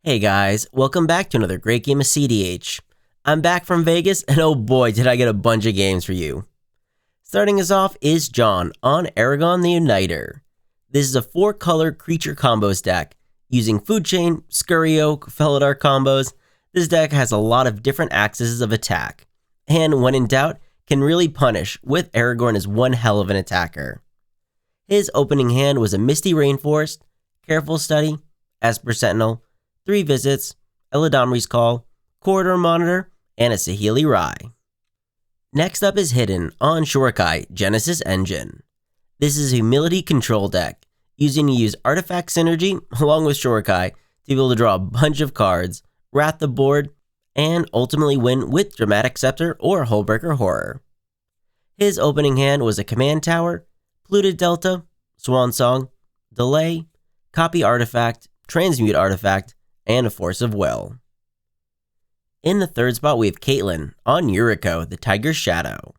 Hey guys, welcome back to another great game of CDH. I'm back from Vegas, and oh boy did I get a bunch of games for you. Starting us off is John on Aragorn the Uniter. This is a 4-color creature combos deck. Using Food Chain, Scurry Oak, Felidar combos, this deck has a lot of different axes of attack, and when in doubt, can really punish, with Aragorn as one hell of an attacker. His opening hand was a Misty Rainforest, Careful Study, Esper Sentinel, 3 visits, Eladamri's Call, Corridor Monitor, and a Saheeli Rai. Next up is Hidden on Shorikai Genesis Engine. This is a humility control deck, using to use artifact synergy along with Shorikai to be able to draw a bunch of cards, wrath the board, and ultimately win with Dramatic Scepter or Hullbreaker Horror. His opening hand was a Command Tower, Polluted Delta, Swan Song, Delay, Copy Artifact, Transmute Artifact, and a Force of Will. In the third spot, we have Caitlyn on Yuriko, the Tiger's Shadow.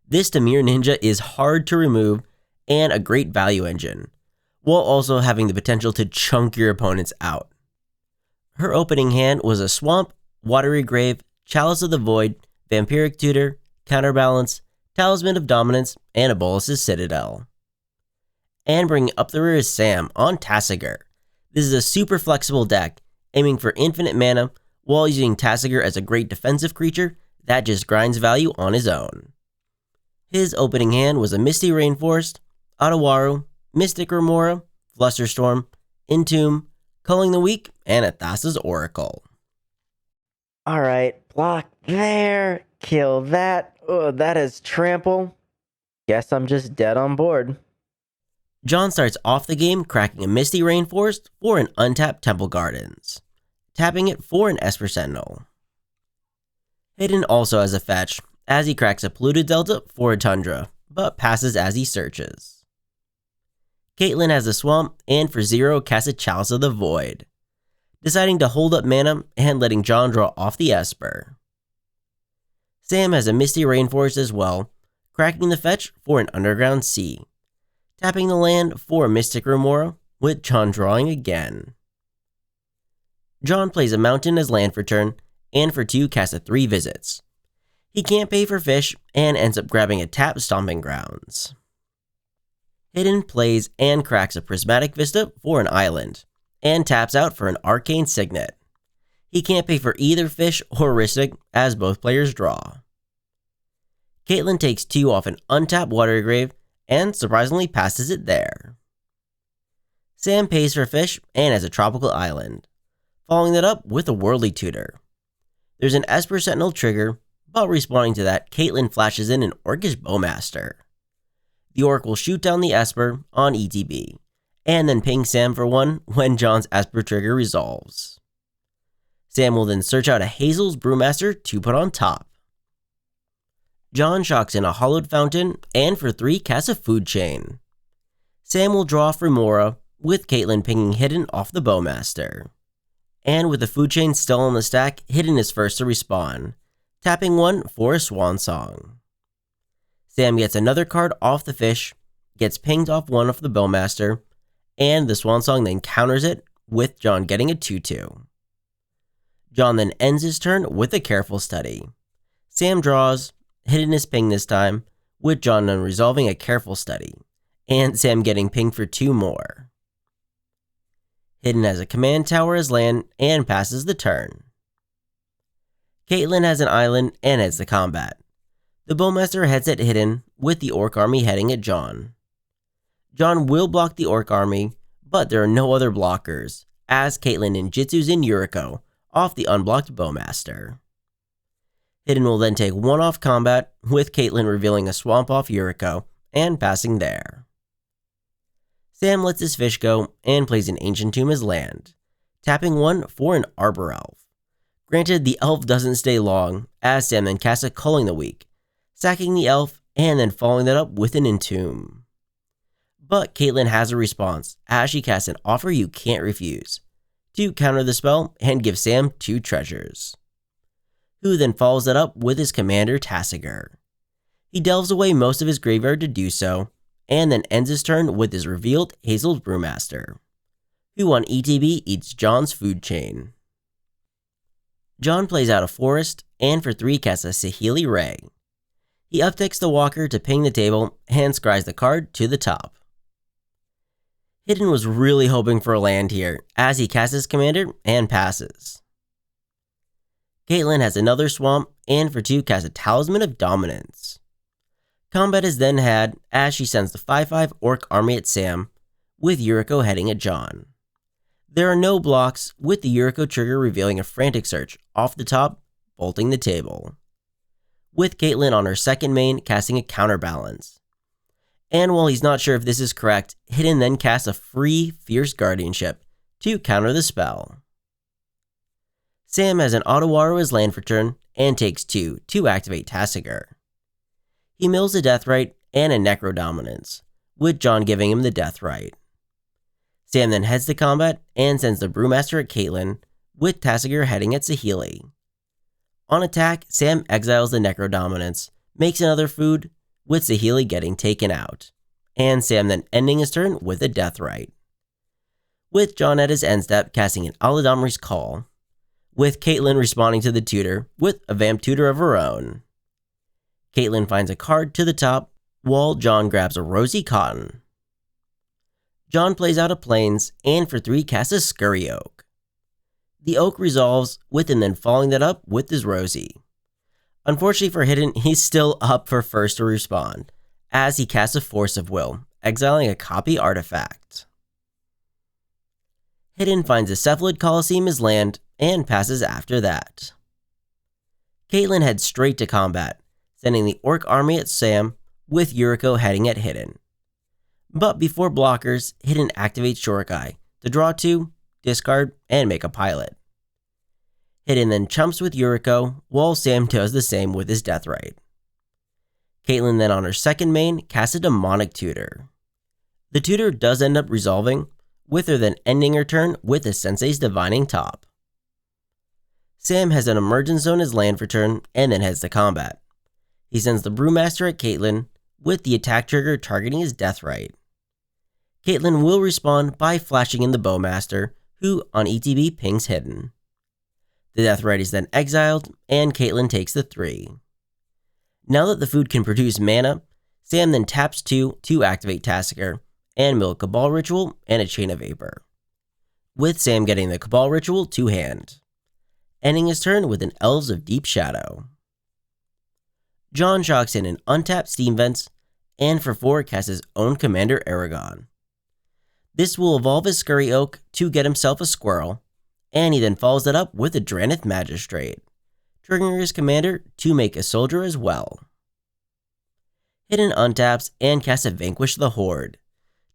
This Dimir Ninja is hard to remove and a great value engine, while also having the potential to chunk your opponents out. Her opening hand was a Swamp, Watery Grave, Chalice of the Void, Vampiric Tutor, Counterbalance, Talisman of Dominance, and a Bolas's Citadel. And bringing up the rear is Sam on Tasigur. This is a super flexible deck, aiming for infinite mana while using Tasigur as a great defensive creature that just grinds value on his own. His opening hand was a Misty Rainforest, Ottawaru, Mystic Remora, Flusterstorm, Entomb, Culling the Weak, and a Thassa's Oracle. Alright, block there, kill that. Oh, that is trample. Guess I'm just dead on board. John starts off the game cracking a Misty Rainforest for an untapped Temple Gardens, tapping it for an Esper Sentinel. Hidden also has a fetch, as he cracks a Polluted Delta for a Tundra, but passes as he searches. Caitlyn has a Swamp, and for 0 casts a Chalice of the Void, deciding to hold up mana and letting John draw off the Esper. Sam has a Misty Rainforest as well, cracking the fetch for an Underground Sea, tapping the land for a Mystic Remora, with John drawing again. John plays a Mountain as land for turn, and for 2 casts a 3 visits. He can't pay for fish, and ends up grabbing a tap Stomping Grounds. Hidden plays and cracks a Prismatic Vista for an island, and taps out for an Arcane Signet. He can't pay for either fish or Rhystic, as both players draw. Caitlyn takes 2 off an untapped Watery Grave, and surprisingly passes it there. Sam pays for fish and has a Tropical Island, following that up with a Worldly Tutor. There's an Esper Sentinel trigger, but responding to that, Caitlyn flashes in an Orcish Bowmaster. The Orc will shoot down the Esper on ETB, and then ping Sam for 1 when John's Esper trigger resolves. Sam will then search out a Hazel's Brewmaster to put on top. John shocks in a Hollowed Fountain, and for 3 casts a Food Chain. Sam will draw off Remora, with Caitlyn pinging Hidden off the Bowmaster. And with the Food Chain still on the stack, Hidden is first to respawn, tapping 1 for a Swan Song. Sam gets another card off the fish, gets pinged off 1 of the Bowmaster, and the Swan Song then counters it, with John getting a 2-2. John then ends his turn with a Careful Study. Sam draws, Hidden is pinged this time, with John then resolving a Careful Study, and Sam getting pinged for 2 more. Hidden has a Command Tower as land and passes the turn. Caitlyn has an island and heads to combat. The Bowmaster heads at Hidden, with the Orc army heading at John. John will block the Orc army, but there are no other blockers, as Caitlyn ninjutsus in Yuriko off the unblocked Bowmaster. Hidden will then take 1 off combat, with Caitlyn revealing a Swamp off Yuriko and passing there. Sam lets his fish go and plays an Ancient Tomb as land, tapping 1 for an Arbor Elf. Granted, the elf doesn't stay long, as Sam then casts a Culling the Weak, sacking the elf and then following that up with an Entomb. But Caitlyn has a response, as she casts an Offer You Can't Refuse, to counter the spell and give Sam 2 treasures. Who then follows that up with his commander Tasigur. He delves away most of his graveyard to do so, and then ends his turn with his revealed Hazel's Brewmaster. who on ETB eats John's food chain. John plays out a forest, and for 3 casts a Saheeli Ray. He upticks the walker to ping the table and scries the card to the top. Hidden was really hoping for a land here, as he casts his commander and passes. Caitlin has another swamp, and for 2 casts a Talisman of Dominance. Combat is then had as she sends the 5/5 Orc army at Sam, with Yuriko heading at John. There are no blocks, with the Yuriko trigger revealing a frantic search off the top, bolting the table. With Caitlin on her second main casting a counterbalance. And while he's not sure if this is correct, Hidden then casts a free Fierce Guardianship to counter the spell. Sam has an Ottawaru as land for turn and takes 2 to activate Tasigur. He mills a Deathrite and a Necrodominance, with John giving him the Deathrite. Sam then heads to combat and sends the Brewmaster at Caitlin, with Tasigur heading at Saheeli. On attack, Sam exiles the Necrodominance, makes another food, with Saheeli getting taken out, and Sam then ending his turn with a Deathrite. With John at his end step casting an Aladomri's Call, with Caitlin responding to the tutor with a Vamp Tutor of her own. Caitlin finds a card to the top, while John grabs a Rosy Cotton. John plays out a Plains, and for 3 casts a Scurry Oak. The Oak resolves, with him then following that up with his Rosy. Unfortunately for Hidden, he's still up for first to respond, as he casts a Force of Will, exiling a copy artifact. Hidden finds a Cephalid Coliseum as land, and passes after that. Caitlin heads straight to combat, sending the Orc army at Sam, with Yuriko heading at Hidden. But before blockers, Hidden activates Shorikai to draw 2, discard, and make a pilot. Hidden then chumps with Yuriko, while Sam does the same with his Deathrite. Caitlin then on her second main casts a Demonic Tutor. The tutor does end up resolving, with her then ending her turn with a Sensei's Divining Top. Sam has an Emergence Zone as land for turn, and then heads to combat. He sends the Brewmaster at Caitlin, with the attack trigger targeting his Deathrite. Caitlin will respond by flashing in the Bowmaster, who on ETB pings Hidden. The Deathrite is then exiled, and Caitlin takes the 3. Now that the food can produce mana, Sam then taps 2 to activate Tasigur, and mill a Cabal Ritual and a Chain of Vapor, with Sam getting the Cabal Ritual to hand, ending his turn with an Elves of Deep Shadow. John shocks in an untapped Steam Vents, and for 4 casts his own commander Aragorn. This will evolve his Scurry Oak to get himself a Squirrel, and he then follows that up with a Drannith Magistrate, triggering his commander to make a soldier as well. Hidden untaps and casts a Vanquish the Horde,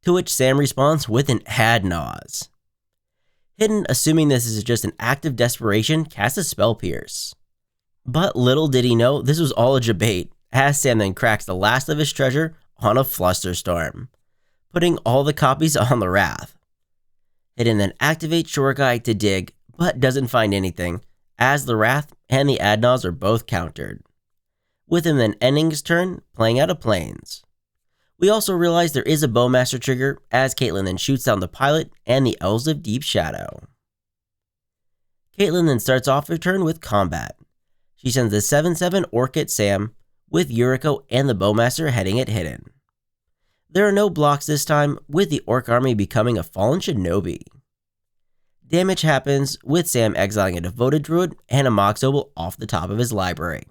to which Sam responds with an Adnaz. Hidden, assuming this is just an act of desperation, casts a Spell Pierce. But little did he know this was all a debate, as Sam then cracks the last of his treasure on a Flusterstorm, putting all the copies on the Wrath. Hidden then activates Shorikai to dig, but doesn't find anything, as the Wrath and the Adnaz are both countered, with him then ending his turn, playing out a Plains. We also realize there is a Bowmaster trigger, as Caitlin then shoots down the Pilot and the Elves of Deep Shadow. Caitlin then starts off her turn with combat. She sends the 7/7 Orc at Sam, with Yuriko and the Bowmaster heading at Hidden. There are no blocks this time, with the Orc army becoming a Fallen Shinobi. Damage happens, with Sam exiling a Devoted Druid and a Mox Noble off the top of his library.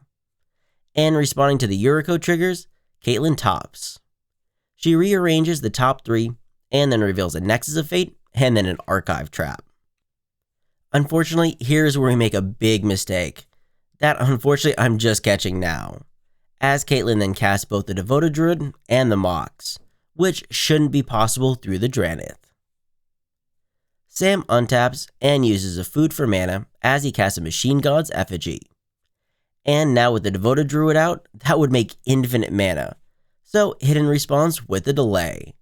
And responding to the Yuriko triggers, Caitlin tops. She rearranges the top 3, and then reveals a Nexus of Fate, and then an Archive Trap. Unfortunately, here's where we make a big mistake, that unfortunately I'm just catching now, as Caitlin then casts both the Devoted Druid and the Mox, which shouldn't be possible through the Drannith. Sam untaps and uses a food for mana as he casts a Machine God's Effigy. And now with the Devoted Druid out, that would make infinite mana, so Hidden responds with a delay.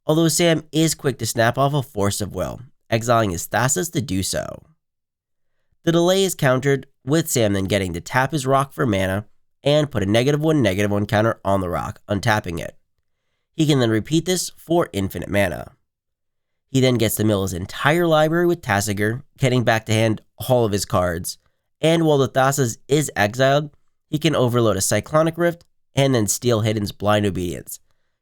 Although Sam is quick to snap off a Force of Will, exiling his Thasus to do so. The delay is countered, with Sam then getting to tap his rock for mana and put a -1/-1 counter on the rock, untapping it. He can then repeat this for infinite mana. He then gets to mill his entire library with Tasigur, getting back to hand all of his cards. And while the Thassa's is exiled, he can overload a Cyclonic Rift and then steal Hidden's Blind Obedience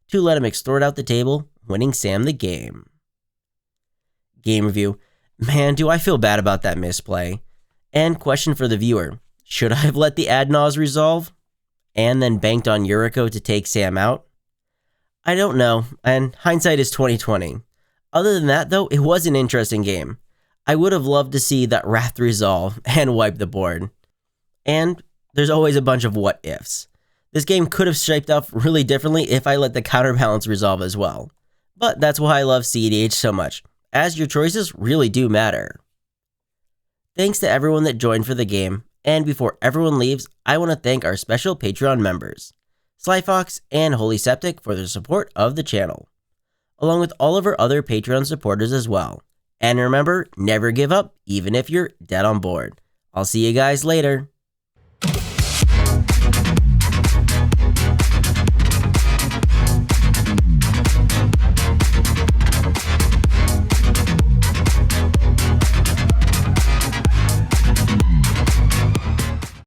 to let him extort out the table, winning Sam the game. Game review. Man, do I feel bad about that misplay. And question for the viewer. Should I have let the Adnaz resolve? And then banked on Yuriko to take Sam out? I don't know, and hindsight is 2020. Other than that though, it was an interesting game. I would have loved to see that Wrath resolve and wipe the board. And there's always a bunch of what ifs. This game could have shaped up really differently if I let the counterbalance resolve as well. But that's why I love PlayEDH so much, as your choices really do matter. Thanks to everyone that joined for the game, and before everyone leaves, I want to thank our special Patreon members, Slyfox and Holy Septic, for their support of the channel, along with all of our other Patreon supporters as well. And remember, never give up, even if you're dead on board. I'll see you guys later.